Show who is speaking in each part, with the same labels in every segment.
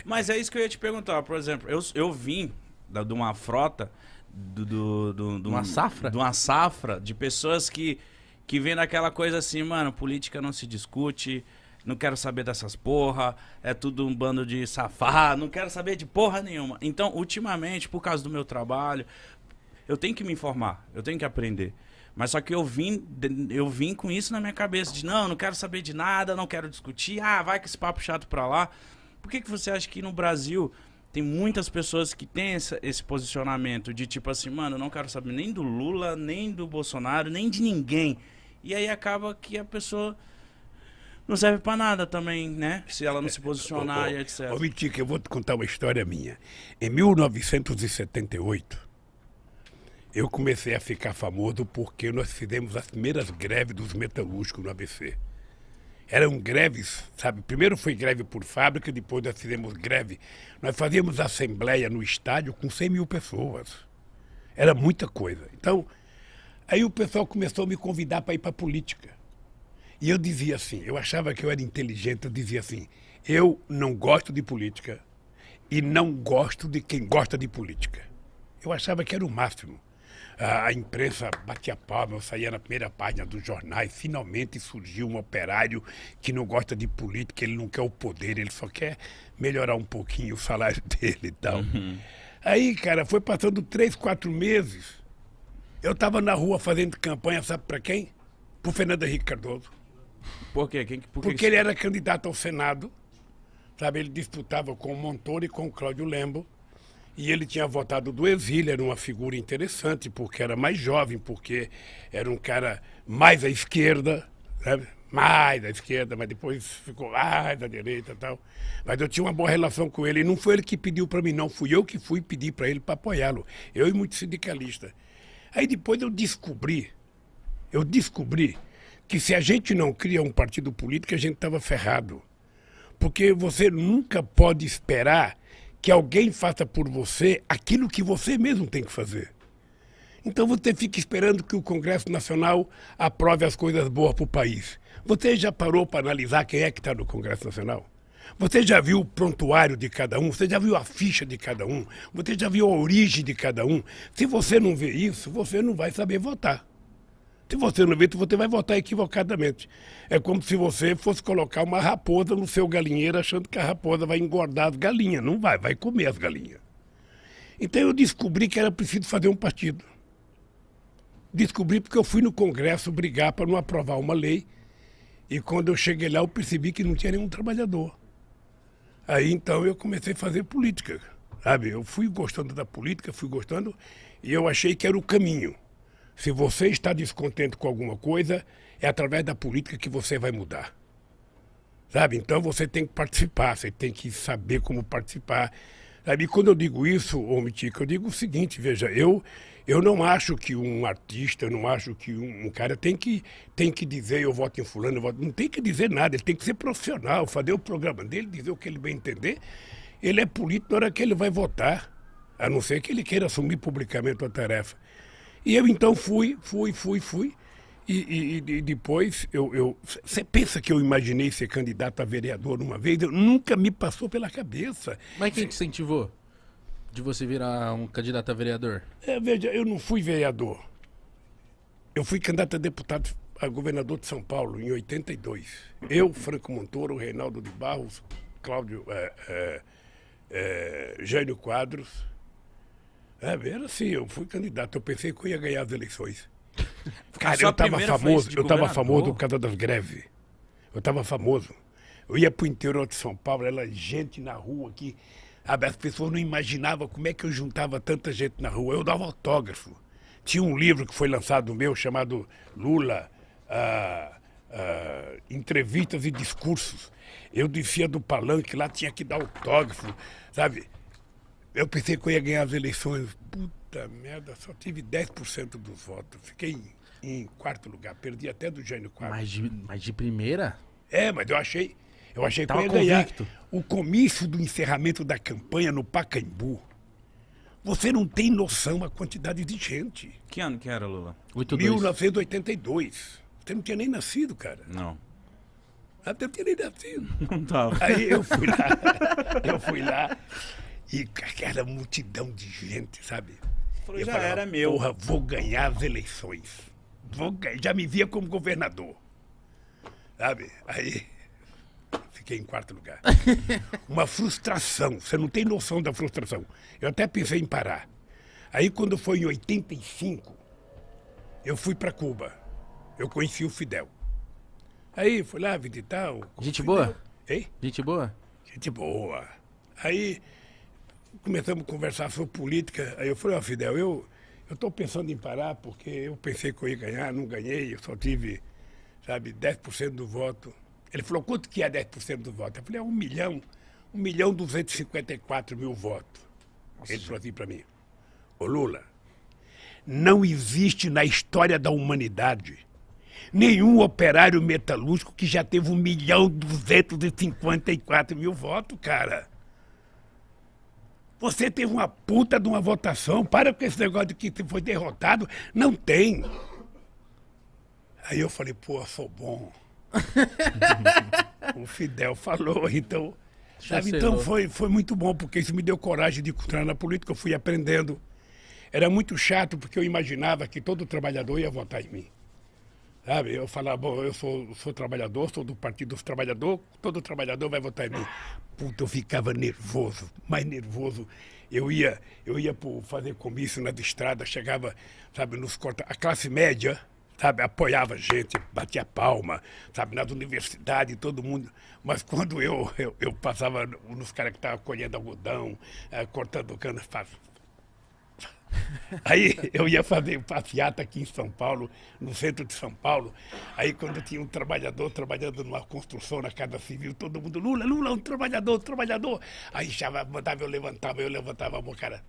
Speaker 1: Mas é isso que eu ia te perguntar. Por exemplo, eu vim de uma frota,
Speaker 2: Uma safra?
Speaker 1: de uma safra de pessoas que vem daquela coisa assim, mano, política não se discute, não quero saber dessas porra, é tudo um bando de safado, não quero saber de porra nenhuma. Então, ultimamente, por causa do meu trabalho, eu tenho que me informar, eu tenho que aprender. Mas só que eu vim com isso na minha cabeça, de não quero saber de nada, não quero discutir, vai com esse papo chato pra lá. Por que você acha que no Brasil tem muitas pessoas que têm esse posicionamento de tipo assim, mano, eu não quero saber nem do Lula, nem do Bolsonaro, nem de ninguém. E aí acaba que a pessoa não serve pra nada também, né? Se ela não se posicionar e etc.
Speaker 3: Ô, Mitica, eu vou te contar uma história minha. Em 1978, eu comecei a ficar famoso porque nós fizemos as primeiras greves dos metalúrgicos no ABC. Eram greves, sabe? Primeiro foi greve por fábrica, depois nós fizemos greve. Nós fazíamos assembleia no estádio com 100 mil pessoas. Era muita coisa. Então, aí o pessoal começou a me convidar para ir para a política. E eu dizia assim, eu achava que eu era inteligente, eu dizia assim, eu não gosto de política e não gosto de quem gosta de política. Eu achava que era o máximo. A imprensa batia palma, eu saía na primeira página dos jornais, finalmente surgiu um operário que não gosta de política, ele não quer o poder, ele só quer melhorar um pouquinho o salário dele e tal. Aí, cara, foi passando 3, 4 meses, eu estava na rua fazendo campanha, sabe para quem? Pro Fernando Henrique Cardoso.
Speaker 1: Por quê?
Speaker 3: Porque ele era candidato ao Senado, sabe? Ele disputava com o Montoro e com o Cláudio Lembo. E ele tinha votado do exílio, era uma figura interessante, porque era mais jovem, porque era um cara mais à esquerda, sabe? Mais à esquerda, mas depois ficou mais à direita e tal. Mas eu tinha uma boa relação com ele, e não foi ele que pediu para mim, não. Fui eu que fui pedir para ele para apoiá-lo. Eu e muitos sindicalistas. Aí depois eu descobri que se a gente não cria um partido político, a gente estava ferrado. Porque você nunca pode esperar que alguém faça por você aquilo que você mesmo tem que fazer. Então você fica esperando que o Congresso Nacional aprove as coisas boas para o país. Você já parou para analisar quem é que está no Congresso Nacional? Você já viu o prontuário de cada um? Você já viu a ficha de cada um? Você já viu a origem de cada um? Se você não vê isso, você não vai saber votar. Se você não vê, você vai votar equivocadamente. É como se você fosse colocar uma raposa no seu galinheiro achando que a raposa vai engordar as galinhas. Não vai, vai comer as galinhas. Então eu descobri que era preciso fazer um partido. Descobri porque eu fui no Congresso brigar para não aprovar uma lei. E quando eu cheguei lá, eu percebi que não tinha nenhum trabalhador. Aí então eu comecei a fazer política, sabe? Eu fui gostando da política, fui gostando, e eu achei que era o caminho. Se você está descontente com alguma coisa, é através da política que você vai mudar. Sabe? Então você tem que participar, você tem que saber como participar. Sabe? E quando eu digo isso, ô Mitica, eu digo o seguinte, veja, eu não acho que um artista, eu não acho que um cara tem que dizer eu voto em fulano, eu voto... não tem que dizer nada, ele tem que ser profissional, fazer o programa dele, dizer o que ele bem entender. Ele é político na hora que ele vai votar, a não ser que ele queira assumir publicamente a tarefa. E eu então fui. E depois, você pensa que eu imaginei ser candidato a vereador uma vez? Nunca me passou pela cabeça.
Speaker 2: Mas quem te incentivou de você virar um candidato a vereador?
Speaker 3: Veja, eu não fui vereador. Eu fui candidato a deputado a governador de São Paulo em 82. Eu, Franco Montoro, Reinaldo de Barros, Cláudio, Jânio Quadros. Era assim, eu fui candidato, eu pensei que eu ia ganhar as eleições. Cara, eu estava famoso por causa das greves. Eu estava famoso. Eu ia pro interior de São Paulo, era gente na rua aqui. As pessoas não imaginavam como é que eu juntava tanta gente na rua. Eu dava autógrafo. Tinha um livro que foi lançado meu chamado Lula, Entrevistas e Discursos. Eu descia do palanque, lá tinha que dar autógrafo, sabe? Eu pensei que eu ia ganhar as eleições. Puta merda, só tive 10% dos votos. Fiquei em quarto lugar, perdi até do Jânio Quadros.
Speaker 2: Mas de primeira?
Speaker 3: Mas eu achei que eu
Speaker 2: Tava
Speaker 3: ia ganhar.
Speaker 2: convicto.
Speaker 3: O comício do encerramento da campanha no Pacaembu. Você não tem noção a quantidade de gente.
Speaker 1: Que ano que era, Lula?
Speaker 2: 82.
Speaker 3: 1982. Você não tinha nem nascido, cara.
Speaker 1: Não.
Speaker 3: Eu tinha nem nascido.
Speaker 1: Não tava.
Speaker 3: Aí eu fui lá, e aquela multidão de gente, sabe?
Speaker 1: Falou,
Speaker 3: Eu
Speaker 1: já
Speaker 3: falava,
Speaker 1: era meu.
Speaker 3: porra, vou ganhar as eleições. Já me via como governador. Sabe? Aí fiquei em quarto lugar. Uma frustração, você não tem noção da frustração. Eu até pensei em parar. Aí quando foi em 85, eu fui para Cuba. Eu conheci o Fidel. Aí fui lá visitar o
Speaker 2: Gente
Speaker 3: Fidel.
Speaker 2: boa?
Speaker 3: Hein?
Speaker 2: Gente boa?
Speaker 3: Gente boa. Aí começamos a conversar sobre política. Aí eu falei, ó, Fidel, eu estou pensando em parar porque eu pensei que eu ia ganhar, não ganhei, eu só tive, sabe, 10% do voto. Ele falou, quanto que é 10% do voto? Eu falei, é 1.254.000 votos. Ele falou assim para mim, ô Lula, não existe na história da humanidade nenhum operário metalúrgico que já teve 1.254.000 votos, cara. Você teve uma puta de uma votação, para com esse negócio de que foi derrotado, não tem. Aí eu falei, pô, eu sou bom. O Fidel falou, então... Sabe, então foi muito bom, porque isso me deu coragem de entrar na política, eu fui aprendendo. Era muito chato, porque eu imaginava que todo trabalhador ia votar em mim. Sabe, eu falava, bom, eu sou trabalhador, sou do Partido dos Trabalhadores, todo trabalhador vai votar em mim. Puta, eu ficava nervoso, mais nervoso. Eu ia fazer comício nas estradas, chegava, sabe, nos corta. A classe média, sabe, apoiava a gente, batia palma, sabe, nas universidades, todo mundo. Mas quando eu passava nos caras que estavam colhendo algodão, cortando cana, aí eu ia fazer passeata aqui em São Paulo, no centro de São Paulo. Aí quando tinha um trabalhador trabalhando numa construção na Casa Civil, todo mundo, Lula, Lula, um trabalhador. Aí mandava eu levantava a mão, cara.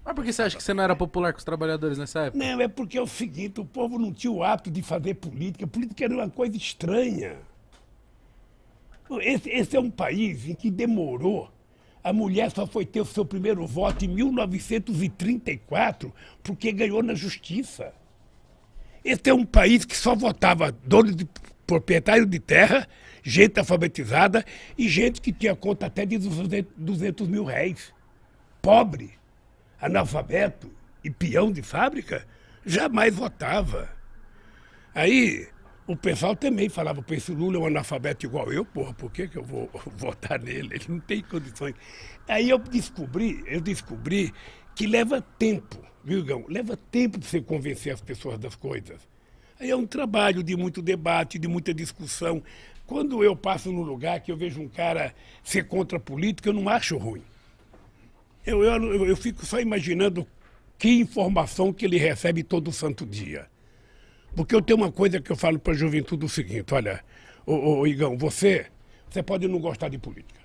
Speaker 2: Mas por que você acha que você não era popular com os trabalhadores nessa época?
Speaker 3: Não, é porque é o seguinte, o povo não tinha o hábito de fazer política. Política era uma coisa estranha. Esse é um país em que demorou. A mulher só foi ter o seu primeiro voto em 1934 porque ganhou na justiça. Esse é um país que só votava dono de proprietário de terra, gente alfabetizada e gente que tinha conta até de 200 mil réis. Pobre, analfabeto e peão de fábrica jamais votava. Aí o pessoal também falava, pô, esse Lula é um analfabeto igual eu, porra, por que eu vou votar nele? Ele não tem condições. Aí eu descobri que leva tempo, viu, Gão? Leva tempo de você convencer as pessoas das coisas. Aí é um trabalho de muito debate, de muita discussão. Quando eu passo num lugar que eu vejo um cara ser contra a política, eu não acho ruim. Eu fico só imaginando que informação que ele recebe todo santo dia. Porque eu tenho uma coisa que eu falo para a juventude o seguinte, olha, ô Igão, você pode não gostar de política.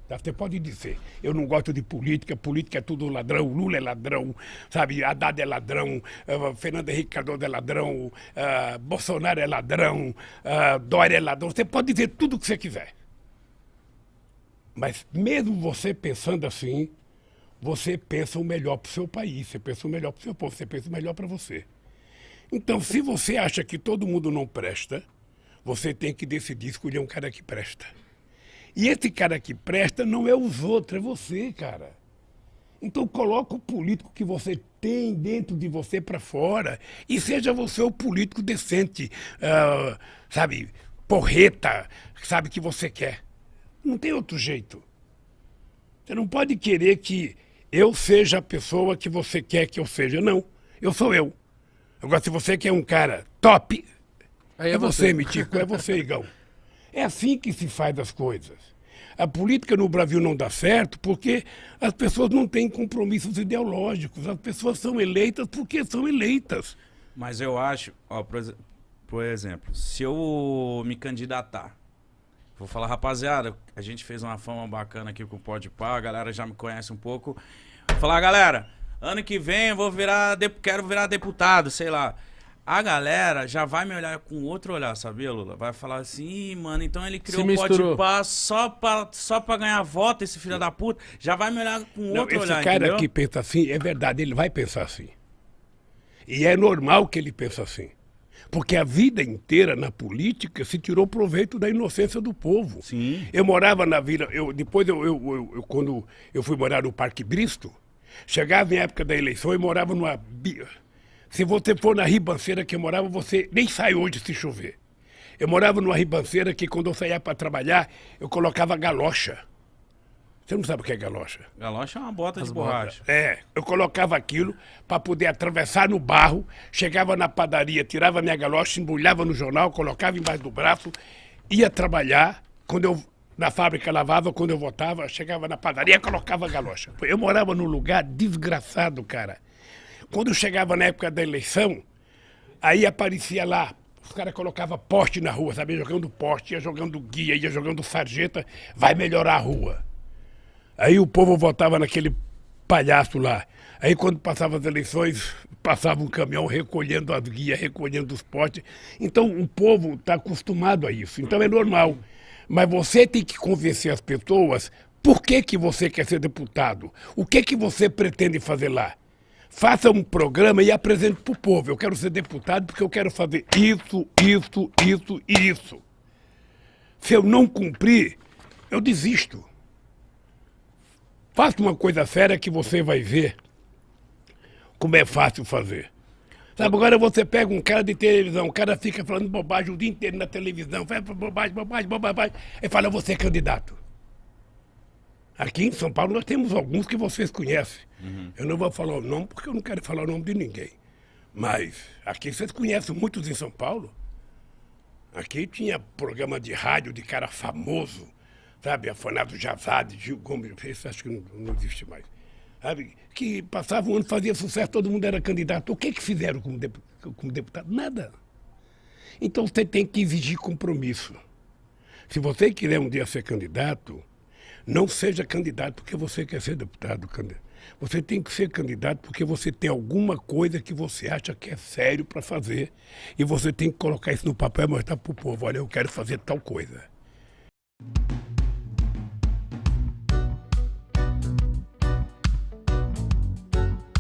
Speaker 3: Tá? Você pode dizer, eu não gosto de política, política é tudo ladrão, Lula é ladrão, sabe, Haddad é ladrão, Fernando Henrique Cardoso é ladrão, Bolsonaro é ladrão, Dória é ladrão. Você pode dizer tudo o que você quiser. Mas mesmo você pensando assim, você pensa o melhor para o seu país, você pensa o melhor para o seu povo, você pensa o melhor para você. Então, se você acha que todo mundo não presta, você tem que decidir escolher um cara que presta. E esse cara que presta não é os outros, é você, cara. Então, coloca o político que você tem dentro de você para fora e seja você o político decente, sabe, porreta, sabe, que você quer. Não tem outro jeito. Você não pode querer que eu seja a pessoa que você quer que eu seja. Não, eu sou eu. Agora, se você quer um cara top, é você, Mitico, é você, Igão. É assim que se faz as coisas. A política no Brasil não dá certo porque as pessoas não têm compromissos ideológicos. As pessoas são eleitas porque são eleitas.
Speaker 1: Mas eu acho, ó, por exemplo, se eu me candidatar, vou falar, rapaziada, a gente fez uma fama bacana aqui com o Podpah, a galera já me conhece um pouco. Vou falar, galera, ano que vem eu vou quero virar deputado, sei lá. A galera já vai me olhar com outro olhar, sabia, Lula? Vai falar assim, ih, mano, então ele criou o Podpah só pra ganhar voto, esse filho da puta. Já vai me olhar com outro olhar,
Speaker 3: esse cara
Speaker 1: entendeu?
Speaker 3: que pensa assim, é verdade, ele vai pensar assim. E é normal que ele pense assim. Porque a vida inteira na política se tirou proveito da inocência do povo.
Speaker 1: Sim.
Speaker 3: Eu morava na vila, quando eu fui morar no Parque Bristo, chegava em época da eleição e morava numa... Se você for na ribanceira que eu morava, você nem sai hoje se chover. Eu morava numa ribanceira que quando eu saía para trabalhar, eu colocava galocha. Você não sabe o que é galocha?
Speaker 1: Galocha é uma bota de borracha.
Speaker 3: Eu colocava aquilo para poder atravessar no barro, chegava na padaria, tirava minha galocha, embrulhava no jornal, colocava embaixo do braço, ia trabalhar. Quando eu na fábrica lavava, quando eu voltava, chegava na padaria, colocava a galocha. Eu morava num lugar desgraçado, cara. Quando chegava na época da eleição, aí aparecia lá, os caras colocavam poste na rua, sabe? Jogando poste, ia jogando guia, ia jogando sarjeta, vai melhorar a rua. Aí o povo votava naquele palhaço lá. Aí quando passavam as eleições, passava um caminhão recolhendo as guias, recolhendo os postes. Então o povo está acostumado a isso, então é normal. Mas você tem que convencer as pessoas por que você quer ser deputado. O que você pretende fazer lá? Faça um programa e apresente para o povo. Eu quero ser deputado porque eu quero fazer isso, isso, isso e isso. Se eu não cumprir, eu desisto. Faça uma coisa séria que você vai ver como é fácil fazer. Sabe, agora você pega um cara de televisão, o cara fica falando bobagem o dia inteiro na televisão, faz bobagem, bobagem, bobagem, e fala, você é candidato. Aqui em São Paulo nós temos alguns que vocês conhecem. Eu não vou falar o nome porque eu não quero falar o nome de ninguém. Mas aqui vocês conhecem muitos em São Paulo. Aqui tinha programa de rádio de cara famoso, sabe? Afanado Jazade, Gil Gomes, esse acho que não existe mais. Sabe? Que passava um ano, fazia sucesso, todo mundo era candidato. O que fizeram como deputado? Nada. Então você tem que exigir compromisso. Se você quiser um dia ser candidato, não seja candidato porque você quer ser deputado. Você tem que ser candidato porque você tem alguma coisa que você acha que é sério para fazer e você tem que colocar isso no papel e mostrar para o povo, olha, eu quero fazer tal coisa.